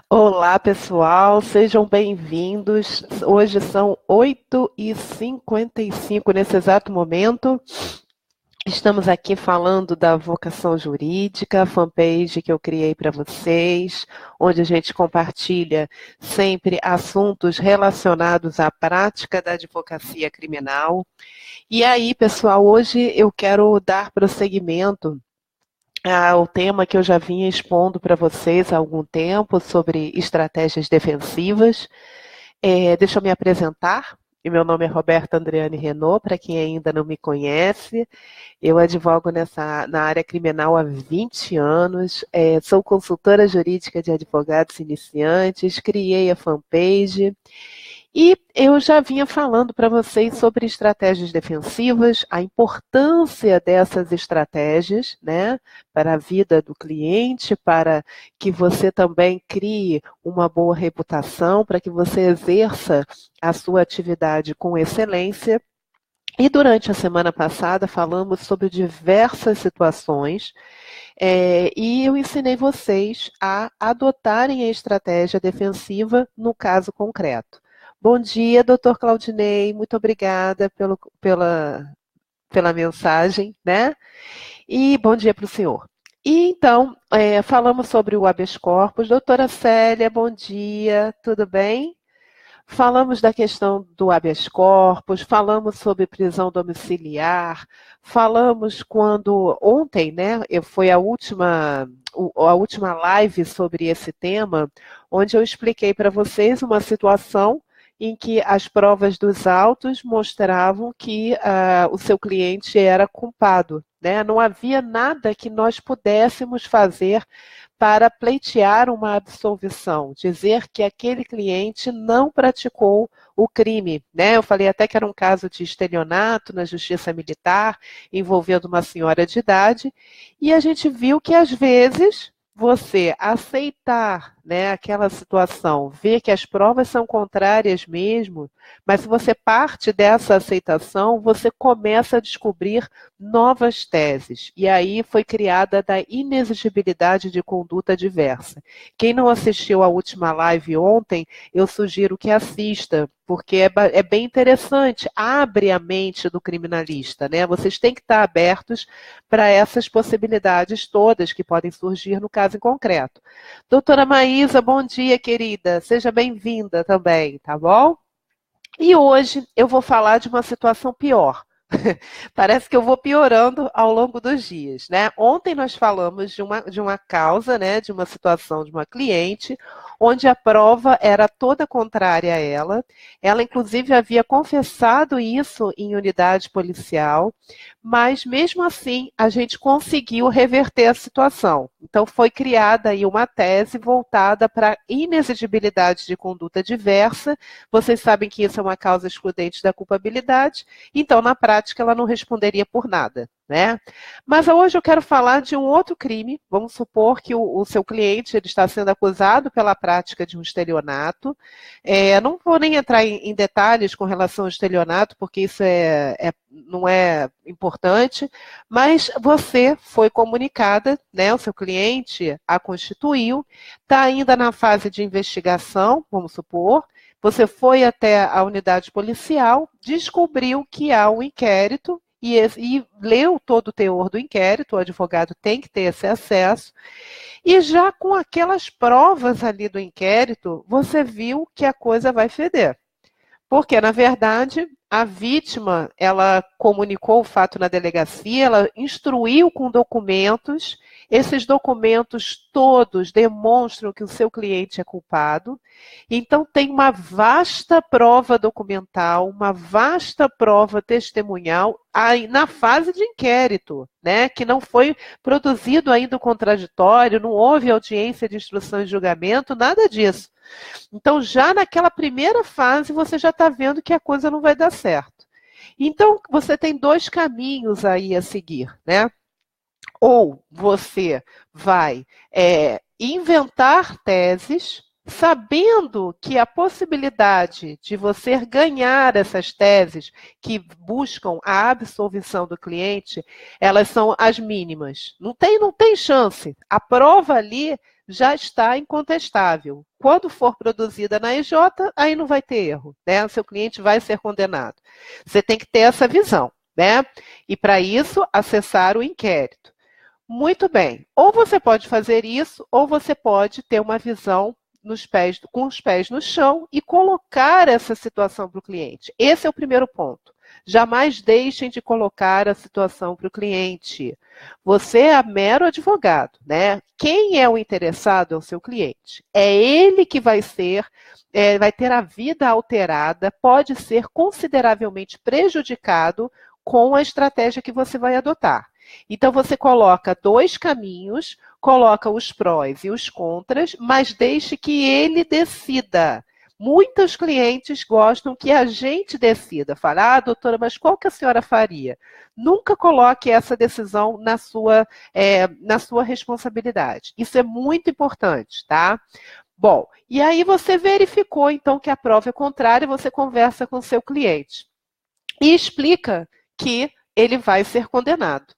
Olá, pessoal, sejam bem-vindos. Hoje são 8h55 nesse exato momento. Estamos aqui falando da vocação jurídica, a fanpage que eu criei para vocês, onde a gente compartilha sempre assuntos relacionados à prática da advocacia criminal. E aí, pessoal, hoje eu quero dar prosseguimento ao tema que eu já vinha expondo para vocês há algum tempo sobre estratégias defensivas. Deixa eu me apresentar. Meu nome é Roberta Andreane Renault, para quem ainda não me conhece. Eu advogo na área criminal há 20 anos, sou consultora jurídica de advogados iniciantes, criei a fanpage e eu já vinha falando para vocês sobre estratégias defensivas, a importância dessas estratégias, né, para a vida do cliente, para que você também crie uma boa reputação, para que você exerça a sua atividade com excelência. E durante a semana passada falamos sobre diversas situações e eu ensinei vocês a adotarem a estratégia defensiva no caso concreto. Bom dia, doutor Claudinei, muito obrigada pela mensagem, né? E bom dia para o senhor. E então, falamos sobre o habeas corpus. Doutora Célia, bom dia, tudo bem? Falamos da questão do habeas corpus, falamos sobre prisão domiciliar, falamos quando ontem, né, foi a última live sobre esse tema, onde eu expliquei para vocês uma situação em que as provas dos autos mostravam que o seu cliente era culpado, né? Não havia nada que nós pudéssemos fazer para pleitear uma absolvição, dizer que aquele cliente não praticou o crime, né? Eu falei até que era um caso de estelionato na justiça militar, envolvendo uma senhora de idade, e a gente viu que às vezes você aceitar, né, aquela situação, ver que as provas são contrárias mesmo, mas se você parte dessa aceitação, você começa a descobrir novas teses. E aí foi criada da inexigibilidade de conduta diversa. Quem não assistiu à última live ontem, eu sugiro que assista, porque é bem interessante, abre a mente do criminalista, né? Vocês têm que estar abertos para essas possibilidades todas que podem surgir no caso em concreto. Doutora Maísa, bom dia, querida. Seja bem-vinda também, tá bom? E hoje eu vou falar de uma situação pior. Parece que eu vou piorando ao longo dos dias, né? Ontem nós falamos de uma causa, né, de uma situação de uma cliente, onde a prova era toda contrária a ela. Ela, inclusive, havia confessado isso em unidade policial, mas mesmo assim a gente conseguiu reverter a situação. Então foi criada aí uma tese voltada para a inexigibilidade de conduta diversa. Vocês sabem que isso é uma causa excludente da culpabilidade, então na prática ela não responderia por nada, né? Mas hoje eu quero falar de um outro crime. Vamos supor que o seu cliente ele está sendo acusado pela prática de um estelionato. Não vou nem entrar em detalhes com relação ao estelionato, porque isso não é importante, mas você foi comunicada, né? O seu cliente a constituiu, está ainda na fase de investigação, vamos supor. Você foi até a unidade policial, descobriu que há um inquérito e leu todo o teor do inquérito, o advogado tem que ter esse acesso, e já com aquelas provas ali do inquérito, você viu que a coisa vai feder. Porque, na verdade, a vítima, ela comunicou o fato na delegacia, ela instruiu com documentos, esses documentos todos demonstram que o seu cliente é culpado, então tem uma vasta prova documental, uma vasta prova testemunhal aí na fase de inquérito, né, que não foi produzido ainda o contraditório, não houve audiência de instrução e julgamento, nada disso. Então, já naquela primeira fase, você já está vendo que a coisa não vai dar certo. Então, você tem dois caminhos aí a seguir, né? Ou você vai inventar teses, sabendo que a possibilidade de você ganhar essas teses que buscam a absolvição do cliente, elas são as mínimas. Não tem chance. A prova ali já está incontestável. Quando for produzida na EJ, aí não vai ter erro, né? O seu cliente vai ser condenado. Você tem que ter essa visão, né? E para isso, acessar o inquérito. Muito bem. Ou você pode fazer isso, ou você pode ter uma visão com os pés no chão e colocar essa situação para o cliente. Esse é o primeiro ponto. Jamais deixem de colocar a situação para o cliente. Você é mero advogado, né? Quem é o interessado é o seu cliente. É ele que vai ter a vida alterada, pode ser consideravelmente prejudicado com a estratégia que você vai adotar. Então, você coloca dois caminhos, coloca os prós e os contras, mas deixe que ele decida. Muitos clientes gostam que a gente decida. Fala, doutora, mas qual que a senhora faria? Nunca coloque essa decisão na sua responsabilidade. Isso é muito importante, tá? Bom, e aí você verificou, então, que a prova é contrária, você conversa com o seu cliente e explica que ele vai ser condenado.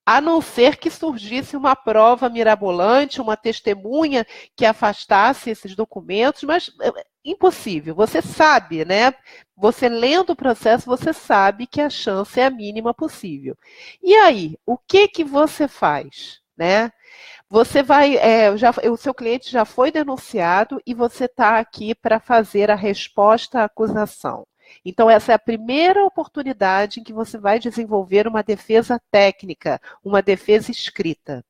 A não ser que surgisse uma prova mirabolante, uma testemunha que afastasse esses documentos, mas impossível. Você sabe, né? Você lendo o processo, você sabe que a chance é a mínima possível. E aí, o que você faz, né? Você vai, o seu cliente já foi denunciado e você está aqui para fazer a resposta à acusação. Então, essa é a primeira oportunidade em que você vai desenvolver uma defesa técnica, uma defesa escrita.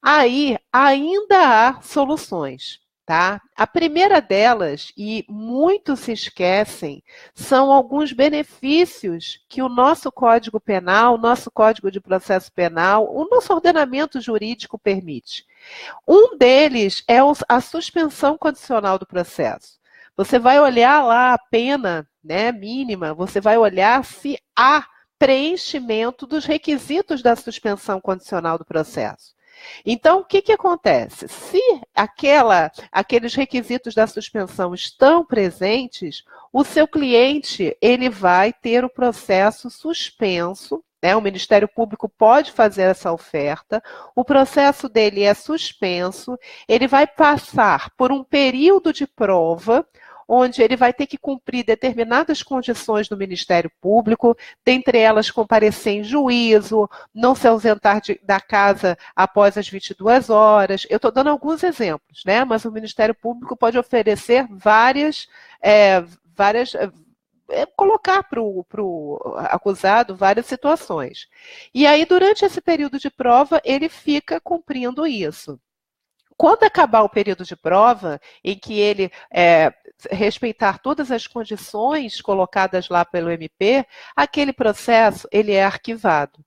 Aí, ainda há soluções, tá? A primeira delas, e muitos se esquecem, são alguns benefícios que o nosso Código Penal, o nosso Código de Processo Penal, o nosso ordenamento jurídico permite. Um deles é a suspensão condicional do processo. Você vai olhar lá a pena, né, mínima, você vai olhar se há preenchimento dos requisitos da suspensão condicional do processo. Então, o que acontece? Se aqueles requisitos da suspensão estão presentes, o seu cliente ele vai ter o processo suspenso, né? O Ministério Público pode fazer essa oferta, o processo dele é suspenso, ele vai passar por um período de prova, onde ele vai ter que cumprir determinadas condições do Ministério Público, dentre elas comparecer em juízo, não se ausentar da casa após as 22 horas. Eu estou dando alguns exemplos, né? Mas o Ministério Público pode oferecer colocar para o acusado várias situações. E aí, durante esse período de prova, ele fica cumprindo isso. Quando acabar o período de prova, em que ele respeitar todas as condições colocadas lá pelo MP, aquele processo ele é arquivado.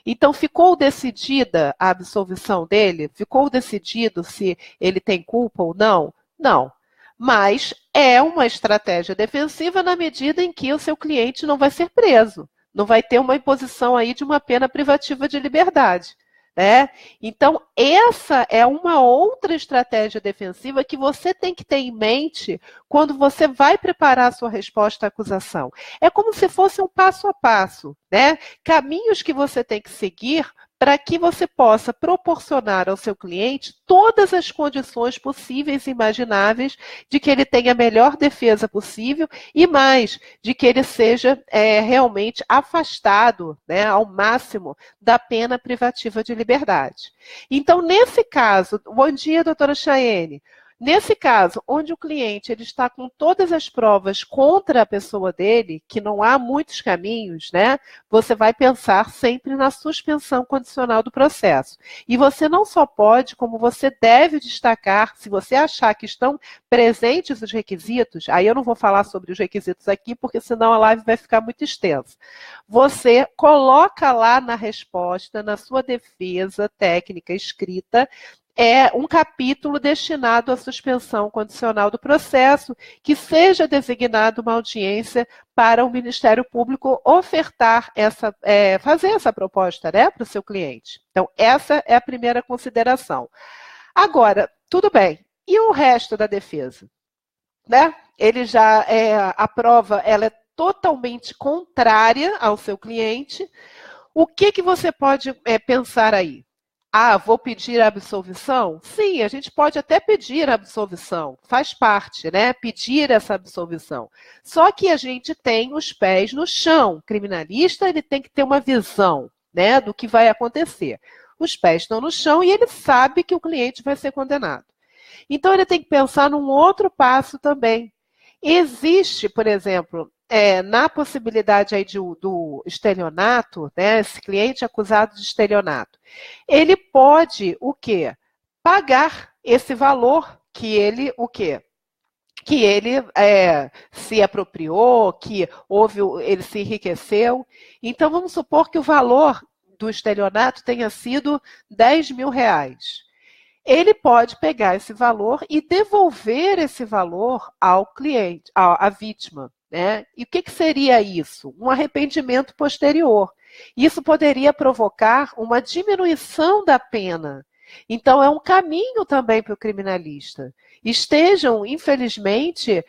Então, ficou decidida a absolvição dele? Ficou decidido se ele tem culpa ou não? Não. Mas é uma estratégia defensiva na medida em que o seu cliente não vai ser preso, não vai ter uma imposição aí de uma pena privativa de liberdade. Né? Então, essa é uma outra estratégia defensiva que você tem que ter em mente quando você vai preparar a sua resposta à acusação. É como se fosse um passo a passo, né? Caminhos que você tem que seguir para que você possa proporcionar ao seu cliente todas as condições possíveis e imagináveis de que ele tenha a melhor defesa possível e mais, de que ele seja realmente afastado, né, ao máximo da pena privativa de liberdade. Então, nesse caso, bom dia, doutora Chayenne. Nesse caso, onde o cliente ele está com todas as provas contra a pessoa dele, que não há muitos caminhos, né? Você vai pensar sempre na suspensão condicional do processo. E você não só pode, como você deve destacar, se você achar que estão presentes os requisitos, aí eu não vou falar sobre os requisitos aqui, porque senão a live vai ficar muito extensa. Você coloca lá na resposta, na sua defesa técnica escrita, um capítulo destinado à suspensão condicional do processo, que seja designado uma audiência para o Ministério Público ofertar fazer essa proposta, né, para o seu cliente. Então, essa é a primeira consideração. Agora, tudo bem. E o resto da defesa? Né? A prova ela é totalmente contrária ao seu cliente. O que você pode pensar aí? Ah, vou pedir a absolvição? Sim, a gente pode até pedir a absolvição, faz parte, né? Pedir essa absolvição. Só que a gente tem os pés no chão. O criminalista, ele tem que ter uma visão, né, do que vai acontecer. Os pés estão no chão e ele sabe que o cliente vai ser condenado. Então, ele tem que pensar num outro passo também. Existe, por exemplo, na possibilidade aí do estelionato, né, esse cliente acusado de estelionato, ele pode o quê? Pagar esse valor que ele, o quê? Que ele se apropriou, que houve, ele se enriqueceu. Então, vamos supor que o valor do estelionato tenha sido R$ 10.000. Ele pode pegar esse valor e devolver esse valor ao cliente, à vítima. Né? E o que seria isso? Um arrependimento posterior. Isso poderia provocar uma diminuição da pena. Então, é um caminho também para o criminalista. Estejam, infelizmente,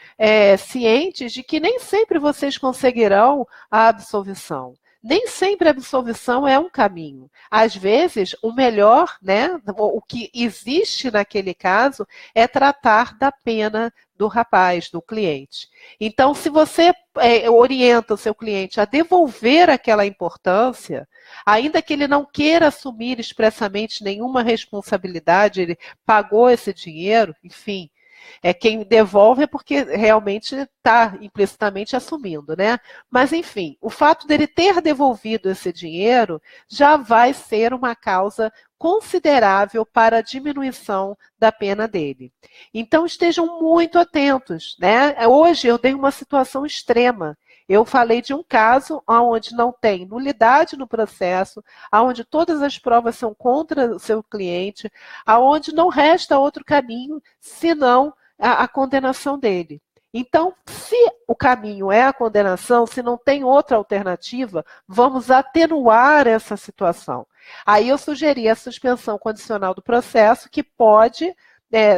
cientes de que nem sempre vocês conseguirão a absolvição. Nem sempre a absolvição é um caminho. Às vezes, o melhor, né, o que existe naquele caso, é tratar da pena do rapaz, do cliente. Então, se você orienta o seu cliente a devolver aquela importância, ainda que ele não queira assumir expressamente nenhuma responsabilidade, ele pagou esse dinheiro, enfim, quem devolve é porque realmente está implicitamente assumindo, né? Mas, enfim, o fato dele ter devolvido esse dinheiro já vai ser uma causa considerável para a diminuição da pena dele. Então, estejam muito atentos, né? Hoje eu dei uma situação extrema. Eu falei de um caso onde não tem nulidade no processo, onde todas as provas são contra o seu cliente, onde não resta outro caminho senão a condenação dele. Então, se o caminho é a condenação, se não tem outra alternativa, vamos atenuar essa situação. Aí eu sugeri a suspensão condicional do processo, que pode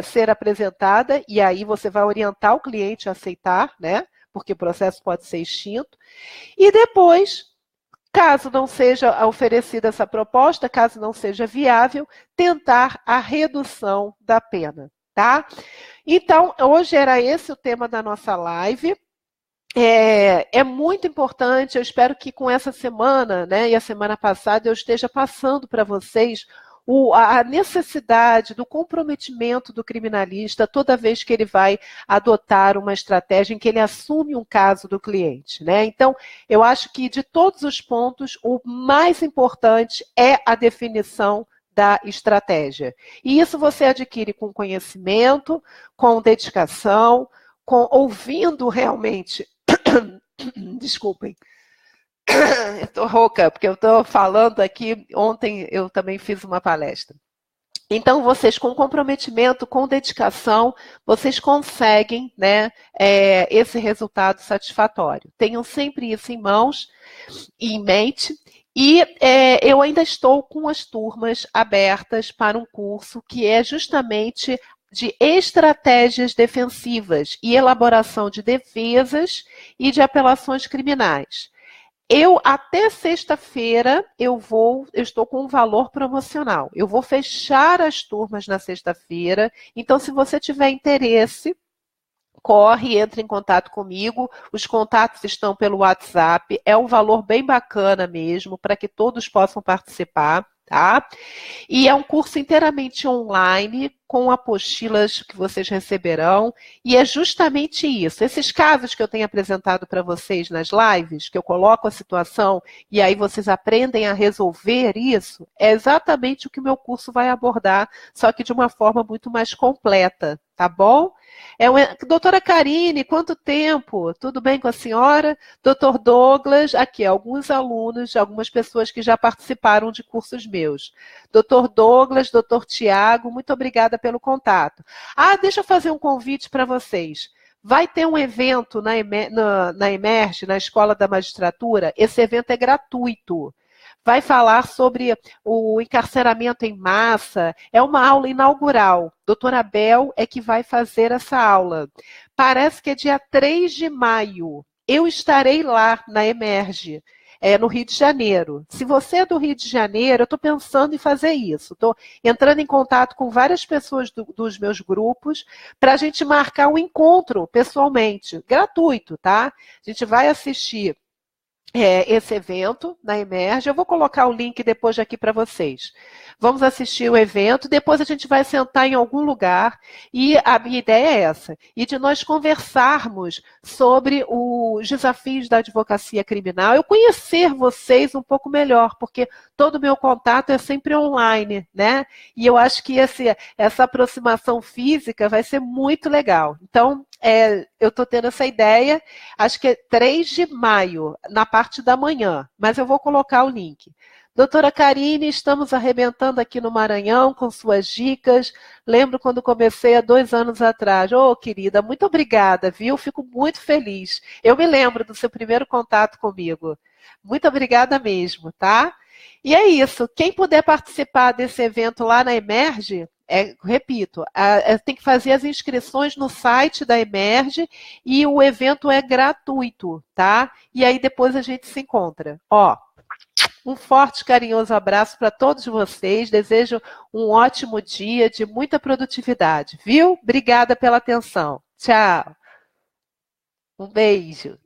ser apresentada, e aí você vai orientar o cliente a aceitar, né? Porque o processo pode ser extinto. E depois, caso não seja oferecida essa proposta, caso não seja viável, tentar a redução da pena, tá? Então, hoje era esse o tema da nossa live. É muito importante, eu espero que com essa semana, né, e a semana passada, eu esteja passando para vocês a necessidade do comprometimento do criminalista toda vez que ele vai adotar uma estratégia em que ele assume um caso do cliente. Né? Então, eu acho que de todos os pontos, o mais importante é a definição da estratégia. E isso você adquire com conhecimento, com dedicação, ouvindo realmente. Desculpem. Eu estou rouca, porque eu estou falando aqui. Ontem eu também fiz uma palestra. Então, vocês, com comprometimento, com dedicação, vocês conseguem, né, esse resultado satisfatório. Tenham sempre isso em mãos e em mente. E eu ainda estou com as turmas abertas para um curso que é justamente de estratégias defensivas e elaboração de defesas e de apelações criminais. Até sexta-feira, eu estou com um valor promocional. Eu vou fechar as turmas na sexta-feira. Então, se você tiver interesse, corre, entre em contato comigo. Os contatos estão pelo WhatsApp. É um valor bem bacana mesmo, para que todos possam participar, tá? E é um curso inteiramente online, com apostilas que vocês receberão, e é justamente isso. Esses casos que eu tenho apresentado para vocês nas lives, que eu coloco a situação e aí vocês aprendem a resolver isso, é exatamente o que o meu curso vai abordar, só que de uma forma muito mais completa, tá bom? Doutora Karine, quanto tempo? Tudo bem com a senhora? Doutor Douglas, aqui, alguns alunos, algumas pessoas que já participaram de cursos meus. Doutor Douglas, doutor Tiago, muito obrigada pelo contato. Deixa eu fazer um convite para vocês. Vai ter um evento na Emerge, na Escola da Magistratura. Esse evento é gratuito. Vai falar sobre o encarceramento em massa. É uma aula inaugural. Doutora Abel é que vai fazer essa aula. Parece que é dia 3 de maio. Eu estarei lá na Emerge. no Rio de Janeiro. Se você é do Rio de Janeiro, eu estou pensando em fazer isso. Estou entrando em contato com várias pessoas dos meus grupos para a gente marcar um encontro pessoalmente, gratuito, tá? A gente vai assistir esse evento na Emerge. Eu vou colocar o link depois aqui para vocês. Vamos assistir o evento, depois a gente vai sentar em algum lugar e a minha ideia é essa, e de nós conversarmos sobre os desafios da advocacia criminal, eu conhecer vocês um pouco melhor, porque todo o meu contato é sempre online, né? E eu acho que essa aproximação física vai ser muito legal. Então, eu estou tendo essa ideia, acho que é 3 de maio, na parte da manhã, mas eu vou colocar o link. Doutora Karine, estamos arrebentando aqui no Maranhão com suas dicas. Lembro quando comecei há 2 anos atrás. Ô, querida, muito obrigada, viu? Fico muito feliz. Eu me lembro do seu primeiro contato comigo. Muito obrigada mesmo, tá? E é isso. Quem puder participar desse evento lá na Emerge, repito, tem que fazer as inscrições no site da Emerge e o evento é gratuito, tá? E aí depois a gente se encontra. Ó, um forte, carinhoso abraço para todos vocês. Desejo um ótimo dia de muita produtividade, viu? Obrigada pela atenção. Tchau. Um beijo.